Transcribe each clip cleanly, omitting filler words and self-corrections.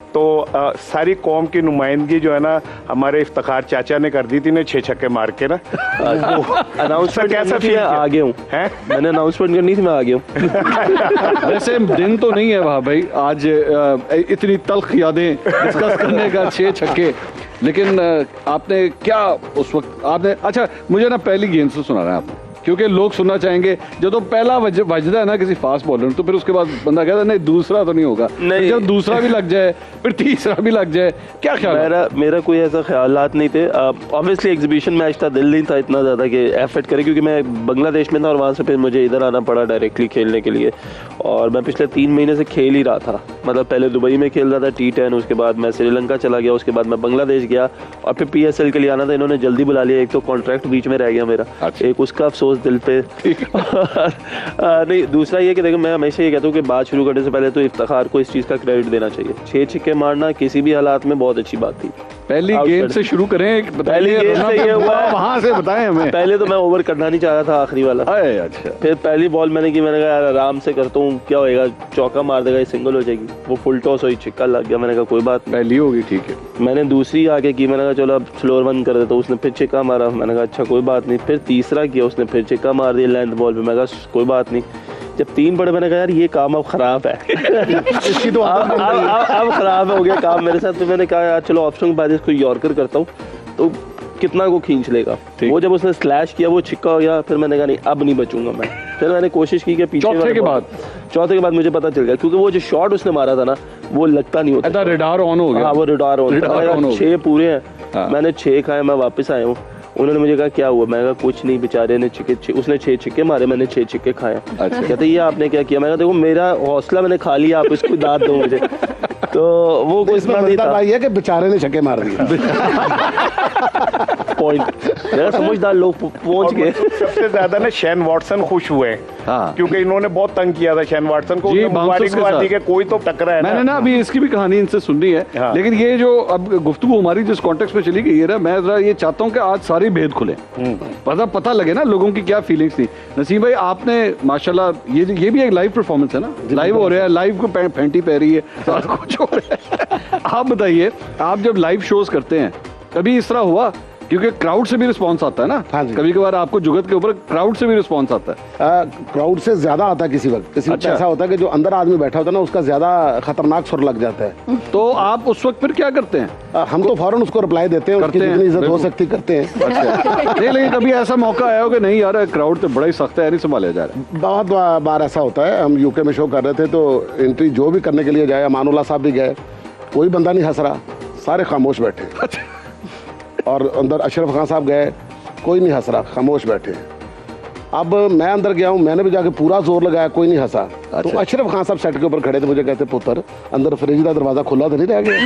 तो सारी कौम की नुमाइंदगी जो है ना हमारे इफ्तिखार चाचा ने कर दी थी ने 6 छक्के मार के ना। अनाउंसमेंट कैसा फील आ गया हूँ, मैंने अनाउंसमेंट करनी थी, मैं आ गया हूँ। वैसे दिन तो नहीं है वहाँ भाई, आज इतनी तल्ख यादें डिस्कस करने का 6 छक्के, लेकिन आपने क्या उस वक्त आपने, अच्छा मुझे ना पहली गेंद से सुना रहा है आपने, क्योंकि लोग सुनना चाहेंगे जब तो पहला बजता है ना किसी फास्ट बॉलर, तो फिर उसके बाद बंदा कहता है नहीं दूसरा तो नहीं होगा, नहीं। जब दूसरा भी लग जाए फिर तीसरा भी लग जाए, क्या ख्याल? मेरा कोई ऐसा ख्यालात नहीं थे। ऑब्वियसली एग्जीबिशन मैच था, दिल नहीं था इतना ज़्यादा कि एफर्ट करे, क्योंकि मैं बांग्लादेश में था और वहाँ से फिर मुझे इधर आना पड़ा डायरेक्टली खेलने के लिए। और मैं पिछले 3 महीने से खेल ही रहा था, मतलब पहले दुबई में खेल रहा था T10, उसके बाद मैं श्रीलंका चला गया, उसके बाद मैं बांग्लादेश गया और फिर PSL के लिए आना था, इन्होंने जल्दी बुला लिया। एक तो कॉन्ट्रैक्ट बीच में रह गया मेरा, एक उसका अफसोस दिल पे। नहीं, दूसरा ये कि देखो मैं हमेशा ये कहता हूँ कि बात शुरू करने से पहले तो इफ्तिखार को इस चीज़ का क्रेडिट देना चाहिए। 6 छक्के मारना किसी भी हालात में बहुत अच्छी बात थी। पहली गेंद से शुरू करें, पहली गेंद से ये हुआ, वहां से बताएं हमें। पहले तो मैं ओवर करना नहीं चाह रहा था, आखिरी वाला। अच्छा, फिर पहली बॉल मैंने की, मैंने कहा यार आराम से करता हूँ, क्या होएगा, चौका मार देगा, सिंगल हो जाएगी। वो फुल टॉस हुई, छिक्का लग गया, मैंने कहा कोई बात, पहली होगी ठीक है। मैंने दूसरी आगे की, मैंने कहा चलो अब स्लोअर वन कर देता हूँ, उसने फिर छिक्का मारा, मैंने कहा अच्छा कोई बात नहीं। फिर तीसरा किया, उसने फिर छिक्का मार दिया लेंथ बॉल पे, मैं कहा कोई बात नहीं। जब 3 पड़े मैंने कहा यार ये काम अब खराब है। इसकी तो अब खराब हो गया काम मेरे साथ। तो मैंने कहा यार चलो ऑप्शन के बाद इसको यॉर्कर करता हूँ, तो कितना को खींच लेगा। वो जब उसने स्लैश किया वो छिक्का हो गया, फिर मैंने कहा नहीं अब नहीं बचूंगा मैं। फिर मैंने कोशिश की कि पीछे चौथे के बाद मुझे पता चल गया, क्योंकि वो जो शॉट उसने मारा था ना वो लगता नहीं होता, रडार ऑन हो गया। हाँ वो रडार ऑन, 6 पूरे हैं, मैंने 6 खाए, मैं वापस आया हूँ। उन्होंने मुझे कहा क्या हुआ, मैं कहा कुछ नहीं, बेचारे ने उसने 6 छिक्के मारे, मैंने 6 छिक्के खाए। अच्छा। कहते ये आपने क्या किया? मैं कहा देखो मेरा हौसला मैंने खा लिया, आप इसको दाद दो मुझे। तो वो कोई नहीं था भाई है कि बेचारे ने छक्के मार दिए। पॉइंट समझदार लोग पहुंच गए। सबसे ज्यादा ना शेन वॉटसन खुश हुए, क्योंकि इन्होंने बहुत तंग किया था शेन वॉटसन को, कोई तो टकरा है। मैंने ना अभी इसकी भी कहानी इनसे सुननी है, लेकिन ये जो अब गुफ्तगू हमारी जिस कॉन्टेक्स्ट में चली गई है, मैं जरा ये चाहता हूँ कि आज सारी भेद खुले, पता लगे ना लोगों की क्या फीलिंग्स थी। नसीम भाई आपने माशाल्लाह ये भी एक लाइव परफॉर्मेंस है ना, लाइव हो रहा है, लाइव को फैंटी पह रही है, कुछ हो रहा है। आप बताइए, आप जब लाइव शोज करते हैं कभी इस तरह हुआ, क्योंकि क्राउड से भी रिस्पांस आता है ना? हाँ जी। कभी कभार आपको जुगत के ऊपर क्राउड से भी रिस्पांस आता है? क्राउड से ज्यादा आता है किसी वक्त, अच्छा। ऐसा होता है कि जो अंदर आदमी बैठा होता है ना उसका ज्यादा खतरनाक सुर लग जाता है। तो आप उस वक्त फिर क्या करते हैं? हम तो फौरन उसको रिप्लाई देते हैं, उसकी जितनी इज्जत हो सकती करते हैं। अच्छा। नहीं, लेकिन कभी ऐसा मौका आया हो कि नहीं यार क्राउड तो बड़ा ही सख्त है, नहीं संभाला जा रहा है? बहुत बार ऐसा होता है। हम यूके में शो कर रहे थे तो एंट्री जो भी करने के लिए जाए, अमानुल्लाह साहब भी गए, कोई बंदा नहीं हंस रहा, सारे खामोश बैठे। और अंदर अशरफ खान साहब गए, कोई नहीं हंस रहा, खामोश बैठे। अब मैं अंदर गया हूँ, मैंने भी जाके पूरा जोर लगाया, कोई नहीं हंसा। तो अशरफ खान साहब सेट के ऊपर खड़े थे, मुझे कहते पुत्र अंदर फ्रिज का दरवाजा खुला तो नहीं रह गया?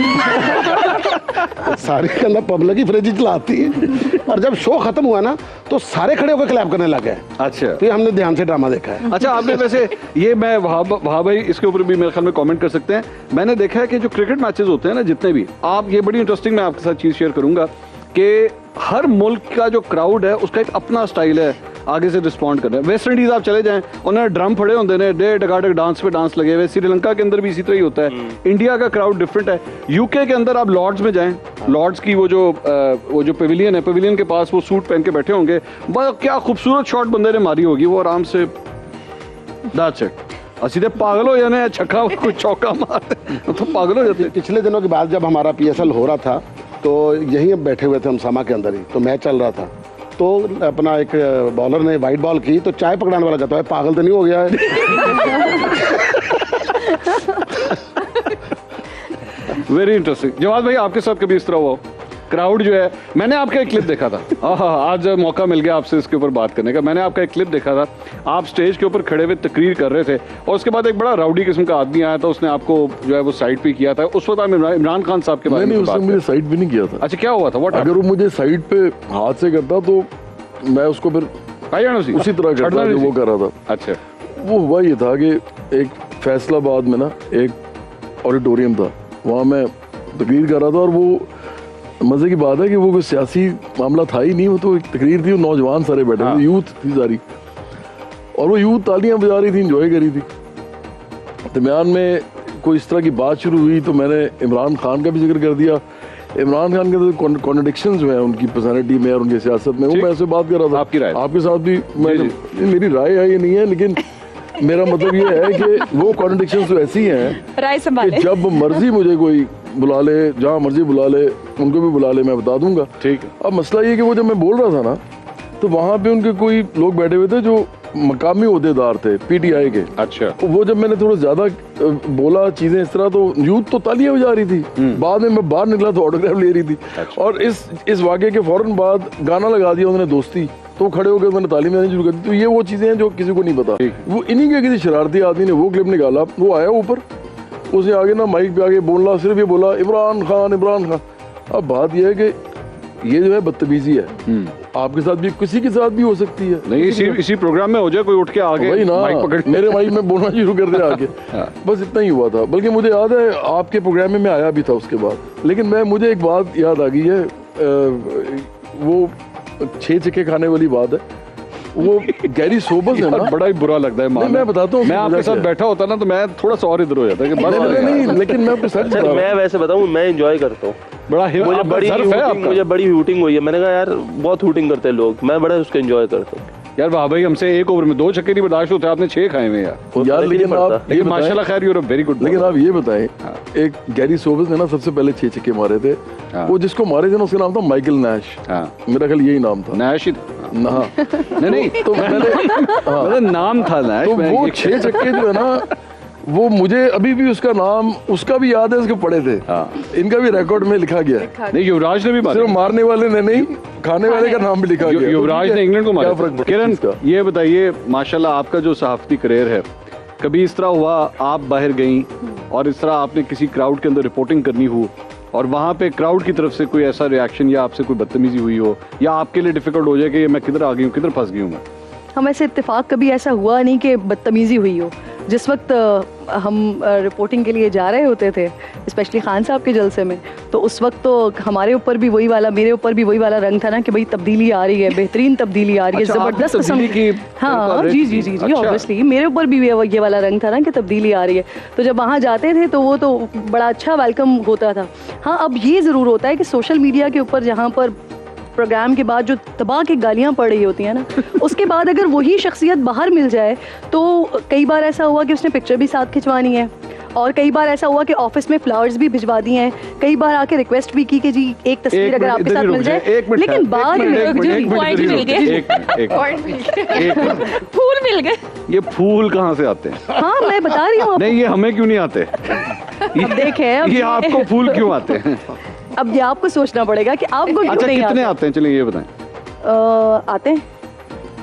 सारी के अंदर पब्लिक ही फ्रिज चलाती है। और जब शो खत्म हुआ ना तो सारे खड़े होकर क्लैप करने लगे। अच्छा, तो हमने ध्यान से ड्रामा देखा है। अच्छा, आपने वैसे ये मैं वहाँ भाई इसके ऊपर भी मेरे ख्याल में कमेंट कर सकते हैं। मैंने देखा है कि जो क्रिकेट मैचेस होते हैं ना जितने भी, आप ये बड़ी इंटरेस्टिंग मैं आपके साथ चीज शेयर करूंगा कि हर मुल्क का जो क्राउड है उसका एक अपना स्टाइल है आगे से रिस्पॉन्ड करना है। वेस्ट इंडीज आप चले जाएं, उन्होंने ड्रम फड़े होते हैं, डे टकाटक डांस पे डांस लगे हुए। श्रीलंका के अंदर भी इसी तरह ही होता है। इंडिया का क्राउड डिफरेंट है। यूके के अंदर आप लॉर्ड्स में जाएं, लॉर्ड्स की वो जो पेविलियन है, पेविलियन के पास वो सूट पहन के बैठे होंगे, बस क्या खूबसूरत शॉट बंदे ने मारी होगी, वो आराम से दैट्स इट। सीधे पागल हो जाने, छक्का कोई चौका मारते तो पागल हो जाते। पिछले दिनों के बाद जब हमारा PSL हो रहा था तो यहीं बैठे हुए थे हम समा के अंदर ही, तो मैच चल रहा था, तो अपना एक बॉलर ने वाइट बॉल की तो चाय पकड़ाने वाला कहता है पागल तो नहीं हो गया है? Very interesting. जवाद भाई आपके साथ कभी इस तरह हुआ? क्राउड जो है, मैंने आपका एक क्लिप देखा था, आज मौका मिल गया आपसे इसके ऊपर बात करने का। मैंने आपका एक क्लिप देखा था, आप स्टेज के ऊपर खड़े हुए तकरीर कर रहे थे और उसके बाद एक बड़ा राउडी किस्म का आदमी आया था, उसने आपको जो है वो साइड पे किया था। उस वक्त आप इमरान खान साहब के बारे में उसने मुझे साइड पे नहीं किया था। अच्छा, क्या हुआ था? अगर वो मुझे साइड पे हाथ से करता तो मैं उसको फिर उसी तरह करता जो वो कर रहा था। अच्छा, वो हुआ ये था कि एक फैसलाबाद में ना एक ऑडिटोरियम था, वहाँ मैं तकरीर कर रहा था और वो मजे की बात है कि वो कोई सियासी मामला था ही नहीं, वो तो एक तकरीर थी, नौजवान सारे बैठे थे, यूथ थी सारी, और वो यूथ तालियां बजा रही थी, इंजॉय करी थी। दरमियान में कोई इस तरह की बात शुरू हुई तो मैंने इमरान खान का भी जिक्र कर दिया। इमरान खान के तो कॉन्ट्रडिक्शंस जो हैं उनकी पर्सनैलिटी में और उनकी सियासत में, वो मैं ऐसे बात कर रहा था। आपकी राय? आपके साथ भी मेरी राय है ये नहीं है, लेकिन मेरा मतलब ये है कि वो कॉन्ट्रडिक्शंस तो ऐसी हैं राय कि संभाले। जब मर्जी मुझे कोई बुला ले, जहाँ मर्जी बुला ले, उनको भी बुला ले, मैं बता दूंगा। ठीक है। अब मसला ये कि वो जब मैं बोल रहा था ना, तो वहाँ पे उनके कोई लोग बैठे हुए थे जो मकामी ओहदेदार थे पीटीआई के। अच्छा। वो जब मैंने थोड़ा ज्यादा बोला चीजें इस तरह, तो यूथ तो तालियां बजा रही थी। बाद में मैं बाहर निकला तो ऑटोग्राफ ले रही थी। और इस वाक़े के फौरन बाद गाना लगा दिया उन्होंने दोस्ती, तो खड़े होकर मैंने तालीम देनी शुरू कर दी। तो ये वो चीजें हैं जो किसी को नहीं पता। वो इन्हीं के किसी शरारती आदमी ने वो क्लिप निकाला, वो आया ऊपर, उसे आगे ना माइक पे आगे बोलना, सिर्फ ये बोला इमरान खान इमरान खान। अब बात यह है कि ये जो है बदतमीजी है, आपके साथ भी किसी के साथ भी हो सकती है। नहीं, इसी प्रोग्राम में हो जाए, कोई उठ के आगे वही ना माइक पकड़ मेरे माइक में बोलना शुरू कर दिया आगे। बस इतना ही हुआ था। बल्कि मुझे याद है आपके प्रोग्राम में मैं आया भी था उसके बाद, लेकिन मुझे एक बात याद आ गई है, वो 6 चक्के खाने वाली बात है। वो गैरी सोबर्स है ना, बड़ा ही बुरा लगता है। मैं बताता हूँ, मैं आपके साथ बैठा होता ना तो मैं थोड़ा सा और इधर हो जाता कि नहीं, लेकिन मैं आपको सच बता रहा हूँ। मैं वैसे बताऊँ, मैं एंजॉय करता हूँ। मुझे बड़ी हूटिंग हुई है। मैंने कहा यार बहुत हूटिंग करते हैं लोग, मैं बड़ा उसको एंजॉय करता हूँ। यार वाह भाई, हमसे एक ओवर में 2 छक्के नहीं बर्दाश्त होते, आपने 6 खाए हुए यार। लेकिन आप लेकिन माशाल्लाह खैर यू आर वेरी गुड। लेकिन आप ये बताएं, एक गैरी सोबर्स ने ना सबसे पहले 6 छक्के मारे थे। वो जिसको मारे थे ना, उसका नाम था माइकल नैश। मेरा ख्याल यही नाम था, नैश ही ना। नहीं तो मेरा नाम था नैश। तो वो 6 छक्के जो है ना, वो मुझे अभी भी उसका नाम उसका भी याद है, उसके पढ़े थे। इनका भी रिकॉर्ड में लिखा गया है। नहीं, युवराज ने भी सिर्फ मारने वाले ने नहीं, खाने वाले का नाम भी लिखा गया। युवराज ने इंग्लैंड को मारा। किरण, का ये बताइए, माशाल्लाह आपका जो सहाफती करियर है, कभी इस तरह हुआ आप बाहर गई और इस तरह आपने किसी क्राउड के अंदर रिपोर्टिंग करनी हो और वहाँ पे क्राउड की तरफ से कोई ऐसा रिएक्शन या आपसे कोई बदतमीजी हुई हो, या आपके लिए डिफिकल्ट हो जाए कि मैं किधर आ गई हूँ, किधर फंस गई हूँ मैं? हम ऐसे इत्तेफाक कभी ऐसा हुआ नहीं कि बदतमीजी हुई हो। जिस वक्त हम रिपोर्टिंग के लिए जा रहे होते थे, स्पेशली खान साहब के जलसे में, तो उस वक्त तो हमारे ऊपर भी वही वाला, मेरे ऊपर भी वही वाला रंग था ना कि भाई तब्दीली आ रही है, बेहतरीन तब्दीली आ रही है, जबरदस्त किस्म की। हाँ जी, ऑब्वियसली मेरे ऊपर भी ये वाला रंग था ना कि तब्दीली आ रही है। तो जब वहाँ जाते थे तो वो तो बड़ा अच्छा वेलकम होता था। हाँ, अब ये ज़रूर होता है कि सोशल मीडिया के ऊपर जहाँ पर प्रोग्राम के बाद जो तबाह की गालियाँ पड़ रही होती हैं ना, उसके बाद अगर वही शख्सियत बाहर मिल जाए, तो कई बार ऐसा हुआ कि उसने पिक्चर भी साथ खिंचवानी है, और कई बार ऐसा हुआ कि ऑफिस में फ्लावर्स भी भिजवा दिए हैं, कई बार आके रिक्वेस्ट भी की कि जी एक तस्वीर अगर आपके साथ मिल जाए। लेकिन बाद में फूल मिल गए। ये फूल कहाँ से आते हैं? हाँ, मैं बता रही हूँ। नहीं, ये हमें क्यों नहीं आते? देखें, ये आपको फूल क्यों आते हैं? अब ये आपको सोचना पड़ेगा कि आपको क्यों अच्छा, नहीं कितने आते हैं? चलिए ये बताएं। आते हैं,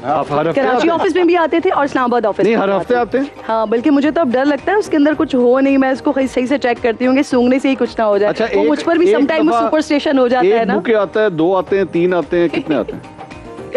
आप हर हफ्ते कराची ऑफिस में भी आते थे और इस्लामाबाद ऑफिस नहीं, में हर हफ्ते आते हैं। हाँ, बल्कि मुझे तो अब डर लगता है उसके अंदर कुछ हो नहीं, मैं इसको सही से चेक करती हूँ कि सूंघने से ही कुछ ना हो जाए। अच्छा, वो मुझ पर भी समटाइम सुपरस्टिशन हो जाता है ना। बुके आता है, 2 आते हैं, 3 आते हैं, कितने आते हैं?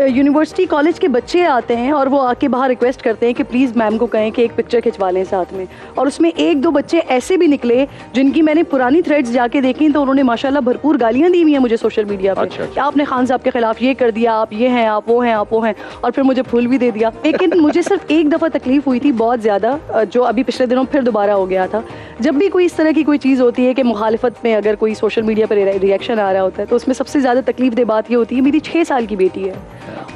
यूनिवर्सिटी कॉलेज के बच्चे आते हैं और वो आके बाहर रिक्वेस्ट करते हैं कि प्लीज़ मैम को कहें कि एक पिक्चर खिंचवा लें साथ में। और उसमें 1-2 बच्चे ऐसे भी निकले जिनकी मैंने पुरानी थ्रेड्स जाके देखी, तो उन्होंने माशाल्लाह भरपूर गालियां दी हुई हैं मुझे सोशल मीडिया पे। कि आपने खान साहब के खिलाफ ये कर दिया, आप ये हैं, आप वो हैं, आप वो हैं, और फिर मुझे फूल भी दे दिया। लेकिन मुझे सिर्फ एक दफ़ा तकलीफ हुई थी बहुत ज़्यादा, जो अभी पिछले दिनों फिर दोबारा हो गया था। जब भी कोई इस तरह की कोई चीज़ होती है कि मुखालिफत में अगर कोई सोशल मीडिया पर रिएक्शन आ रहा होता है, तो उसमें सबसे ज़्यादा तकलीफ दे बात ये होती है, मेरी 6 साल की बेटी है,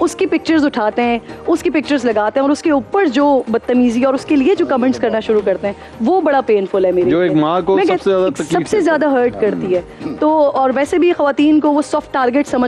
उसकी पिक्चर्स उठाते हैं, उसकी पिक्चर्स लगाते हैं और उसके ऊपर जो बदतमीजी और उसके लिए जो कमेंट्स करना शुरू करते हैं, वो बड़ा पेनफुल है मेरे जो एक माँ को सबसे ज़्यादा हर्ट करती है। तो और वैसे भी ख़वातीन को वो सॉफ्ट टारगेट समझ